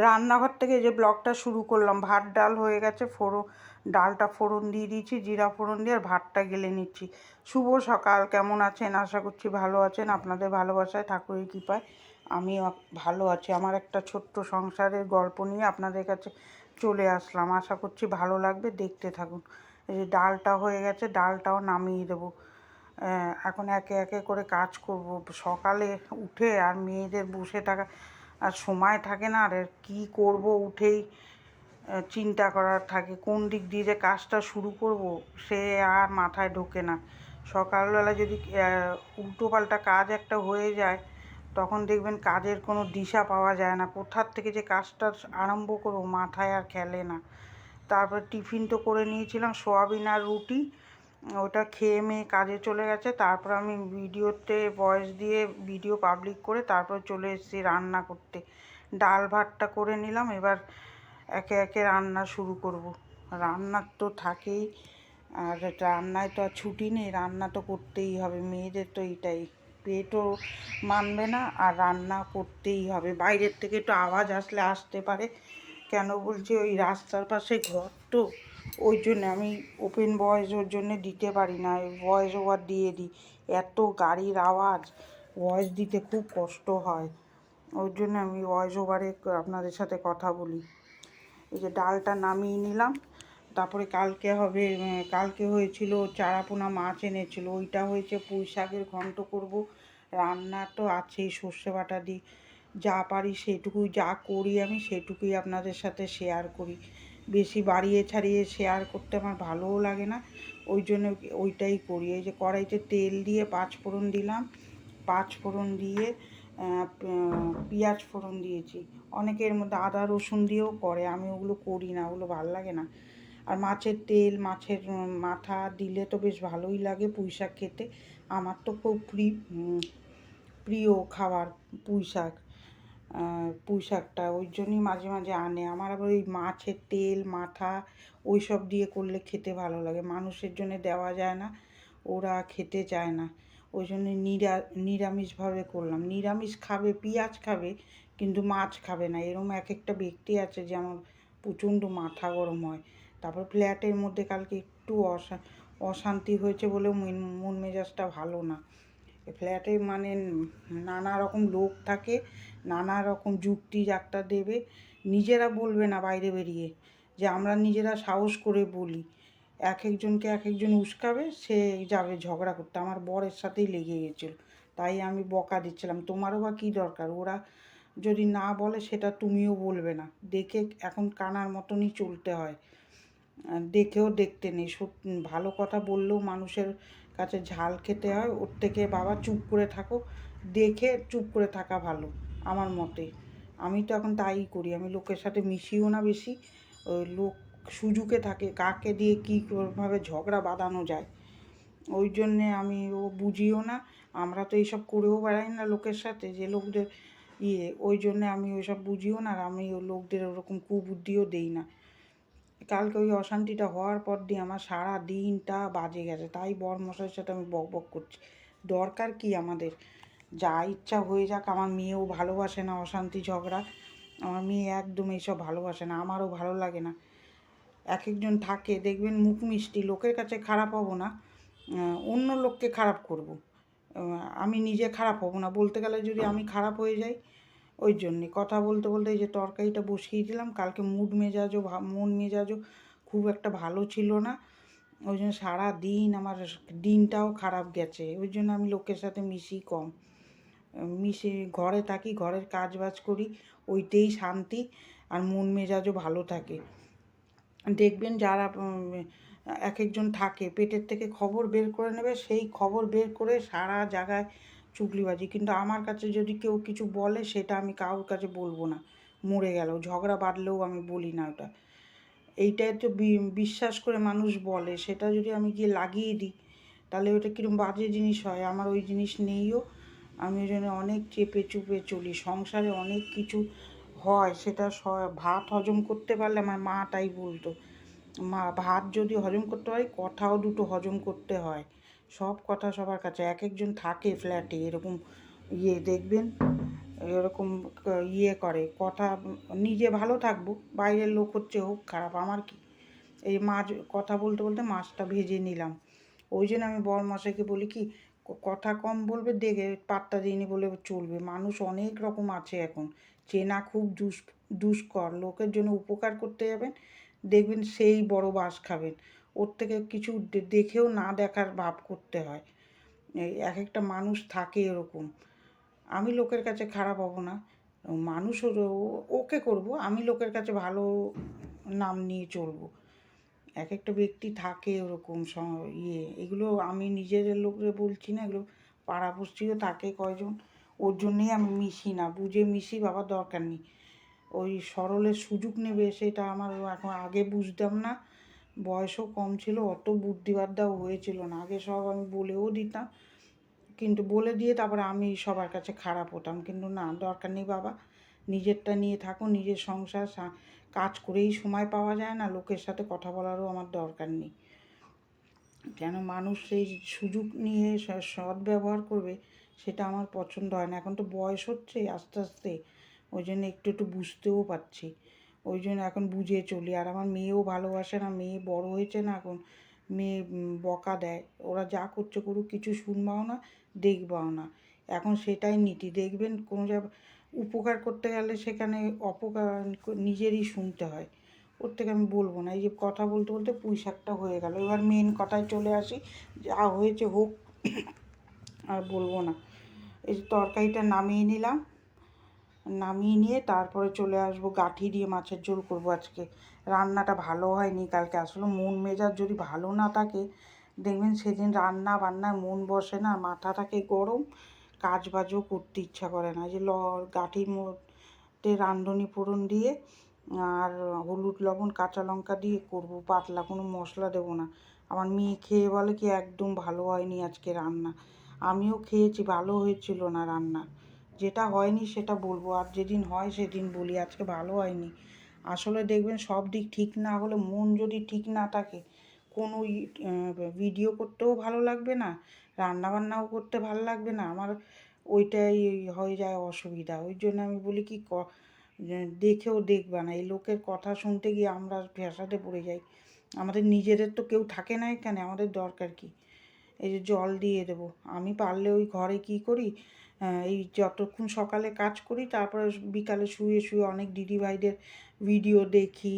রান্নাঘর থেকে যে ব্লগটা শুরু করলাম, ভাত ডাল হয়ে গেছে, ডালটা ফোড়ন দিয়ে দিয়েছি, জিরা ফোড়ন দিয়ে, আর ভাতটা গেলে নিচ্ছি। শুভ সকাল, কেমন আছেন? আশা করছি ভালো আছেন। আপনাদের ভালোবাসায়, ঠাকুরের কৃপায় আমি ভালো আছি। আমার একটা ছোট্ট সংসারের গল্প নিয়ে আপনাদের কাছে চলে আসলাম। আশা করছি ভালো লাগবে, দেখতে থাকুন। এই যে ডালটা হয়ে গেছে, ডালটাও নামিয়ে দেবো। এখন একে একে করে কাজ করব। সকালে উঠে আর মেয়েদের বসে থাকা আর সময় থাকে না, আর কী করব উঠেই চিন্তা করার থাকে, কোন দিক দিয়ে যে কাজটা শুরু করব সে আর মাথায় ঢোকে না। সকালবেলা যদি উল্টোপাল্টা কাজ একটা হয়ে যায়, তখন দেখবেন কাজের কোনো দিশা পাওয়া যায় না, কোথার থেকে যে কাজটা আরম্ভ করবো মাথায় আর খেলে না। তারপর টিফিন তো করে নিয়েছিলাম, সোয়াবিন আর রুটি, ওটা খেয়ে মেয়ে কাজে চলে গেছে। তারপর আমি ভিডিওতে ভয়েস দিয়ে ভিডিও পাবলিক করে তারপর চলে এসেছি রান্না করতে। ডাল ভাতটা করে নিলাম, এবার একে একে রান্না শুরু করব। রান্নার তো থাকেই, আর রান্নায় তো আর ছুটি নেই, রান্না তো করতেই হবে। মেয়েদের তো এইটাই, পেটও মানবে না, আর রান্না করতেই হবে। বাইরের থেকে একটু আওয়াজ আসলে আসতে পারে, কেন বলছি, ওই রাস্তার পাশে ঘর তো, ওই জন্য আমি ওপেন ভয়েস ওর জন্য দিতে পারি না, ভয়েস ওভার দিয়ে দিই। এত গাড়ির আওয়াজ, ভয়েস দিতে খুব কষ্ট হয়, ওই জন্য আমি ভয়েস ওভারে আপনাদের সাথে কথা বলি। এই যে ডালটা নামিয়ে নিলাম। তারপরে কালকে হয়েছিল চারাপোনা মাছ এনেছিল, ওইটা হয়েছে। পুঁই শাকের ঘন্ট করব, রান্না তো আছেই, সর্ষে বাটা দিই। যা পারি সেটুকুই, যা করি আমি সেটুকুই আপনাদের সাথে শেয়ার করি। বেশি বাড়িয়ে ছাড়িয়ে শেয়ার করতে আমার ভালোও লাগে না, ওই জন্য ওইটাই করি। এই যে কড়াইতে তেল দিয়ে পাঁচফোড়ন দিলাম, পাঁচফোড়ন দিয়ে পেঁয়াজ ফোড়ন দিয়েছি। অনেকে এর মধ্যে আদা রসুন দিয়েও করে, আমি ওগুলো করি না, ওগুলো ভালো লাগে না। আর মাছের তেল, মাছের মাথা দিলে তো বেশ ভালোই লাগে পুঁই শাক খেতে। আমার তো খুব প্রিয় খাবার পুঁই শাক। পুঁই শাকটা ওই জন্যই মাঝে মাঝে আনে। আমার আবার ওই মাছের তেল, মাথা ওই সব দিয়ে করলে খেতে ভালো লাগে। মানুষের জন্য দেওয়া যায় না, ওরা খেতে চায় না, ওই জন্য নিরামিষভাবে করলাম। নিরামিষ খাবে, পেঁয়াজ খাবে, কিন্তু মাছ খাবে না, এরকম এক একটা ব্যক্তি আছে যে আমার প্রচণ্ড মাথা গরম হয়। তারপর ফ্ল্যাটের মধ্যে কালকে একটু অশান্তি হয়েছে বলেও মন মেজাজটা ভালো না। ফ্ল্যাটে মানে নানা রকম লোক থাকে, নানা রকম যুক্তি যাত্রা দেবে, নিজেরা বলবে না বাইরে বেরিয়ে, যে আমরা নিজেরা সাহস করে বলি। এক একজনকে এক একজন উস্কাবে, সে যাবে ঝগড়া করতে। আমার বরের সাথেই লেগে গেছিলো, তাই আমি বকা দিচ্ছিলাম, তোমারও বা কী দরকার, ওরা যদি না বলে সেটা তুমিও বলবে না। দেখে এখন কানার মতনই চলতে হয়, দেখেও দেখতে নেই। ভালো কথা বললেও মানুষের কাছে ঝাল খেতে হয়, ওর থেকে বাবা চুপ করে থাকো, দেখে চুপ করে থাকা ভালো আমার মতে। আমি তো এখন তাই করি, আমি লোকের সাথে মিশিও না বেশি। ওই লোক সুযোগে থাকে কাকে দিয়ে কীভাবে ঝগড়া বাঁধানো যায়, ওই জন্যে আমি বুঝিও না। আমরা তো এইসব করেও বেড়াই না লোকের সাথে, যে লোকদের ওই জন্যে আমি ওইসব বুঝিও না, আর আমি ওই লোকদের ওরকম কুবুদ্ধিও দেই না। কালকে ওই অশান্তিটা হওয়ার পর দিয়ে আমার সারা দিনটা বাজে গেছে, তাই বরমশাইয়ের সাথে আমি বক বক করছি। দরকার কি আমাদের, যা ইচ্ছা হয়ে যাক। আমার মেয়েও ভালোবাসে না অশান্তি ঝগড়া, আমার মেয়ে একদম এইসব ভালোবাসে না, আমারও ভালো লাগে না। এক একজন থাকে দেখবেন মুখ মিষ্টি, লোকের কাছে খারাপ হব না, অন্য লোককে খারাপ করব। আমি নিজে খারাপ হব না, বলতে গেলে যদি আমি খারাপ হয়ে যাই। ওই জন্যে কথা বলতে বলতে এই যে তরকারিটা বসিয়ে দিলাম। কালকে মন মেজাজও খুব একটা ভালো ছিল না, ওই জন্য সারা দিন আমার দিনটাও খারাপ গেছে। ওই জন্য আমি লোকের সাথে মিশি কম, মিশে ঘরে থাকি, ঘরের কাজ বাজ করি, ওইটাই শান্তি, আর মন মেজাজও ভালো থাকে। দেখবেন যারা এক একজন থাকে পেটের থেকে খবর বের করে নেবে, সেই খবর বের করে সারা জায়গায় চুগলিবাজি। কিন্তু আমার কাছে যদি কেউ কিছু বলে, সেটা আমি কারোর কাছে বলবো না, মরে গেল ঝগড়া বাঁধলেও আমি বলি না ওটা। এইটাই তো বিশ্বাস করে মানুষ বলে, সেটা যদি আমি গিয়ে লাগিয়ে দিই, তাহলে ওটা কীরকম বাজে জিনিস হয়। আমার ওই জিনিস নেইও, আমি ওই জন্য অনেক চেপে চুপে চলি। সংসারে অনেক কিছু হয়, সেটা ভাত হজম করতে পারলে, আমার মা তাই বলতো, মা ভাত যদি হজম করতে হয়, কথাও দুটো হজম করতে হয়। সব কথা সবার কাছে, এক একজন থাকে ফ্ল্যাটে এরকম, দেখবেন এরকম ইয়ে করে কথা, নিজে ভালো থাকবো, বাইরের লোক হচ্ছে হোক খারাপ, আমার কি। এই মাছ কথা বলতে বলতে মাছটা ভেজে নিলাম। ওই জন্য আমি বরমশাইকে বলি কি, কথা কম বলবে, দেখে পাত্তা দিইনি বলে চলবে। মানুষ অনেক রকম আছে এখন, চেনা খুব দুষ্কর। লোকের জন্য উপকার করতে যাবেন, দেখবেন সেই বড় বাস খাবেন। ওর থেকে কিছু দেখেও না দেখার ভাব করতে হয়। এই এক একটা মানুষ থাকে এরকম। আমি লোকের কাছে খারাপ হব না, মানুষও ওকে করব, আমি লোকের কাছে ভালো নাম নিয়ে চলবো। এক একটা ব্যক্তি থাকে ওরকম এগুলো আমি নিজের লোকরে বলছি না, এগুলো পাড়াপড়শিও থাকে কয়জন। ওর জন্যেই আমি মিশি না, বুঝে মিশি, বাবার দরকার নেই। ওই সরলের সুযোগ নেবে সেটা আমার এখন, আগে বুঝতাম না, বয়সও কম ছিল, অত বুদ্ধিবাদ্যাও হয়েছিল না। আগে সব আমি বলেও দিতাম, কিন্তু বলে দিয়ে তারপরে আমি সবার কাছে খারাপ হতাম। কিন্তু না, দরকার নেই বাবা, নিজেরটা নিয়ে থাকো, নিজের সংসার কাজ করেই সময় পাওয়া যায় না, লোকের সাথে কথা বলারও আমার দরকার নেই। কেন মানুষ সেই সুযোগ নিয়ে সদ্ব্যবহার করবে, সেটা আমার পছন্দ হয় না। এখন তো বয়স হচ্ছে আস্তে আস্তে, ওই জন্য একটু একটু বুঝতেও পারছি, ওই জন্য এখন বুঝে চলি। আর আমার মেয়েও ভালোবাসে না, মেয়ে বড় হয়েছে না এখন, মেয়ে বকা দেয়, ওরা যা করছে করুক, কিছু শুনবাও না, দেখবাও না। এখন সেটাই নীতি, দেখবেন কোনো জায়গায় উপকার করতে গেলে সেখানে অপকার নিজেরই শুনতে হয়। ওর থেকে আমি বলবো না। এই যে কথা বলতে বলতে পুঁই শাকটা হয়ে গেল, এবার মেন কথায় চলে আসি, যা হয়েছে হোক, আর বলবো না। এই যে তরকারিটা নামিয়ে নিলাম, নামিয়ে নিয়ে তারপরে চলে আসবো, গাঁঠি দিয়ে মাছের ঝোল করবো আজকে। রান্নাটা ভালো হয়নি কালকে, আসলে মন মেজাজ যদি ভালো না থাকে, দেখবেন সেদিন রান্না বান্নায় মন বসে না, মাথা থাকে গরম, কাজ বাজও করতে ইচ্ছা করে না। এই যে গাঁঠির মধ্যে রাঁধুনি ফোড়ন দিয়ে আর হলুদ লবণ কাঁচা লঙ্কা দিয়ে করবো, পাতলা, কোনো মশলা দেবো না। আমার মেয়ে খেয়ে বলে কি একদম ভালো হয়নি আজকে রান্না। আমিও খেয়েছি, ভালো হয়েছিল না রান্না। যেটা হয়নি সেটা বলবো, আর যেদিন হয় সেদিন বলি আজকে ভালো হয়নি। আসলে দেখবেন সব দিক ঠিক না হলে, মন যদি ঠিক না থাকে, কোনো ভিডিও করতেও ভালো লাগবে না, রান্নাবান্নাও করতে ভালো লাগবে না। আমার ওইটাই হয়ে যায় অসুবিধা। ওই জন্য আমি বলি কি, দেখেও দেখবা না, এই লোকের কথা শুনতে গিয়ে আমরা ফ্যাসাদে পড়ে যাই। আমাদের নিজেদের তো কেউ থাকে না এখানে, আমাদের দরকার কি। এই যে জল দিয়ে দেবো, আমি পারলে ওই ঘরে কি করি, এই যতক্ষণ সকালে কাজ করি, তারপরে বিকালে শুয়ে শুয়ে অনেক দিদিভাইদের ভিডিও দেখি,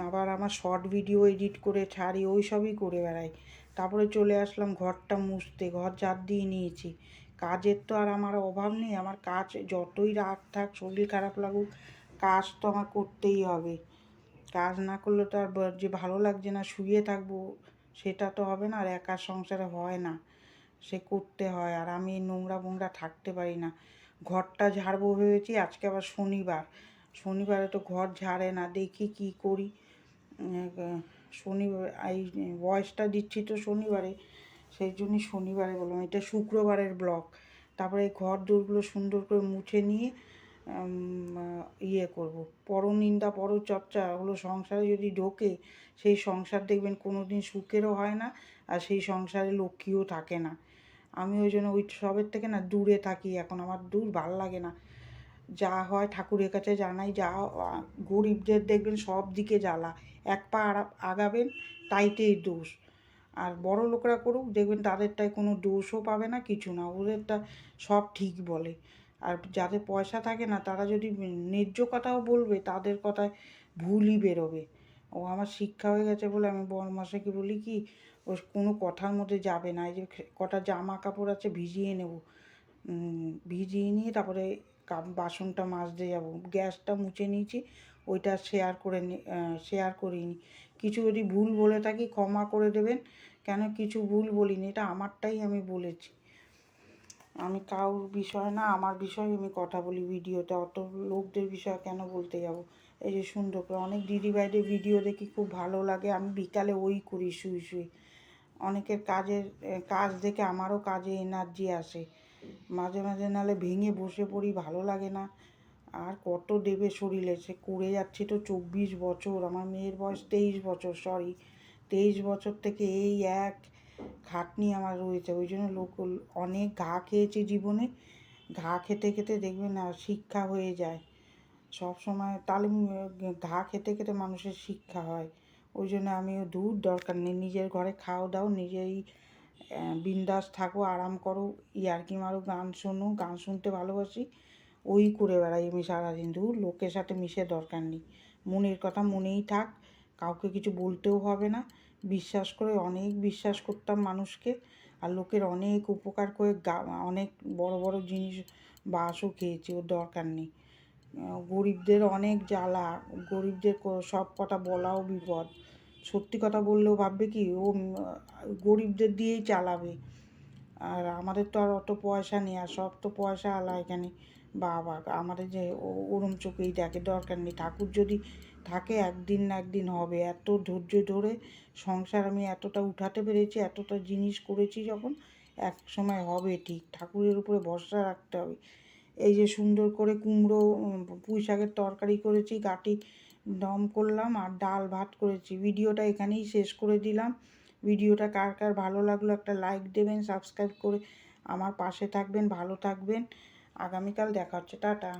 আবার আমার শর্ট ভিডিও এডিট করে ছাড়ি, ওই সবই করে বেড়াই। তারপরে চলে আসলাম ঘরটা মুছতে, ঘর ঝাড় দিয়ে নিয়েছি। কাজের তো আর আমার অভাব নেই, আমার কাজ যতই রাগ থাক, শরীর খারাপ লাগুক, কাজ তো আমার করতেই হবে। কাজ না করলে তো আর যে ভালো লাগছে না শুয়ে থাকবো, সেটা তো হবে না, আর একার সংসারে হয় না, সে করতে হয়। আর আমি নোংরা মোংরা থাকতে পারি না। ঘরটা ঝাড়বো ভেবেছি, আজকে আবার শনিবার, শনিবারে তো ঘর ঝাড়ে না, দেখি কি করি। শনিবার এই ভয়েসটা দিচ্ছি তো শনিবারে, সেই জন্যই শনিবারে বললাম, এটা শুক্রবারের ব্লগ। তারপরে এই ঘর দোরগুলো সুন্দর করে মুছে নিয়ে ইয়ে করব, পরনিন্দা পরচর্চা হলো সংসারে যদি ঢোকে, সেই সংসার দেখবেন কোনো দিন সুখেরও হয় না, আর সেই সংসারে লক্ষ্মীও থাকে না। আমি ওই জন্য ওই সবের থেকে না দূরে থাকি এখন, আমার দূর ভাল লাগে না। যা হয় ঠাকুরের কাছে জানাই, যা গরিবদের দেখবেন সব দিকে জ্বালা, এক পা আগাবেন তাইতেই দোষ। আর বড় লোকরা করুক, দেখবেন তাদেরটায় কোনো দোষও পাবে না, কিছু না, ওদেরটা সব ঠিক বলে। আর যাদের পয়সা থাকে না, তারা যদি ন্যায্য কথাও বলবে, তাদের কথায় ভুলই বেরোবে। ও আমার শিক্ষা হয়ে গেছে বলে আমি বড়মশাইকে বলি কি, ও কোনো কথার মধ্যে যাবে না। এই যে কটা জামা কাপড় আছে ভিজিয়ে নেব, ভিজিয়ে নিয়ে তারপরে বাসনটা মাজতে যাব, গ্যাসটা মুছে নিয়েছি, ওইটা শেয়ার করিনি। কিছু যদি ভুল বলে থাকি ক্ষমা করে দেবেন, কেন কিছু ভুল বলিনি, এটা আমারটাই আমি বলেছি। আমি কারোর বিষয় না, আমার বিষয়ে আমি কথা বলি ভিডিওতে, অত লোকদের বিষয়ে কেন বলতে যাব। এই যে সুন্দর করে অনেক দিদিভাইদের ভিডিও দেখি, খুব ভালো লাগে, আমি বিকালে ওই করি শুই শুই। অনেকের কাজ দেখে আমারও কাজে এনার্জি আসে, মাঝে মাঝে নাহলে ভেঙে বসে পড়ি, ভালো লাগে না। আর কত দেবে শরীরে, সে করে যাচ্ছি তো 24 বছর, আমার মেয়ের বয়স 23 বছর, 23 বছর থেকে এই এক খাটনি আমার রয়েছে। ওই জন্য অনেক ঘা খেয়েছি জীবনে, ঘা খেতে খেতে দেখবেন না শিক্ষা হয়ে যায় সব সময়, তালিম ঘা খেতে খেতে মানুষের শিক্ষা হয়। ওই জন্য আমিও দূর দরকার নেই, নিজের ঘরে খাও দাও, নিজেই বিন্দাস থাকো, আরাম করো, ইয়ার্কি মারো, গান শোনো, গান শুনতে ভালোবাসি, ওই করে বেড়াই আমি সারাদিন। দূর লোকের সাথে মিশে দরকার নেই, মনের কথা মনেই থাক, কাউকে কিছু বলতেও হবে না। বিশ্বাস করে অনেক বিশ্বাস করতাম মানুষকে, আর লোকের অনেক উপকার করে অনেক বড় বড় জিনিস বাসও খেয়েছি, ওর দরকার নেই। গরিবদের অনেক জ্বালা, গরিবদের সব কথা বলাও বিপদ। সত্যি কথা বললেও ভাববে কি ও গরিবদের দিয়েই চালাবে, আর আমাদের তো আর অত পয়সা নেই, আর সব তো পয়সা আলা এখানে। বাবা আমাদের যে ওরম চোখেই দেখে, দরকার নেই। ঠাকুর যদি থাকে একদিন না একদিন হবে। এত ধৈর্য ধরে সংসার আমি এতটা উঠাতে পেরেছি, এতটা জিনিস করেছি, যখন এক সময় হবে ঠিক। ঠাকুরের উপরে ভরসা রাখতে হবে। এই যে সুন্দর করে কুমড়ো পুঁই শাকের তরকারি করেছি, গাটি দম করলাম, আর ডাল ভাত করেছি। ভিডিওটা এখানেই শেষ করে দিলাম। ভিডিওটা কার কার ভালো লাগলো একটা লাইক দেবেন, সাবস্ক্রাইব করে আমার পাশে থাকবেন, ভালো থাকবেন। আগামীকাল দেখা হচ্ছে, টাটা।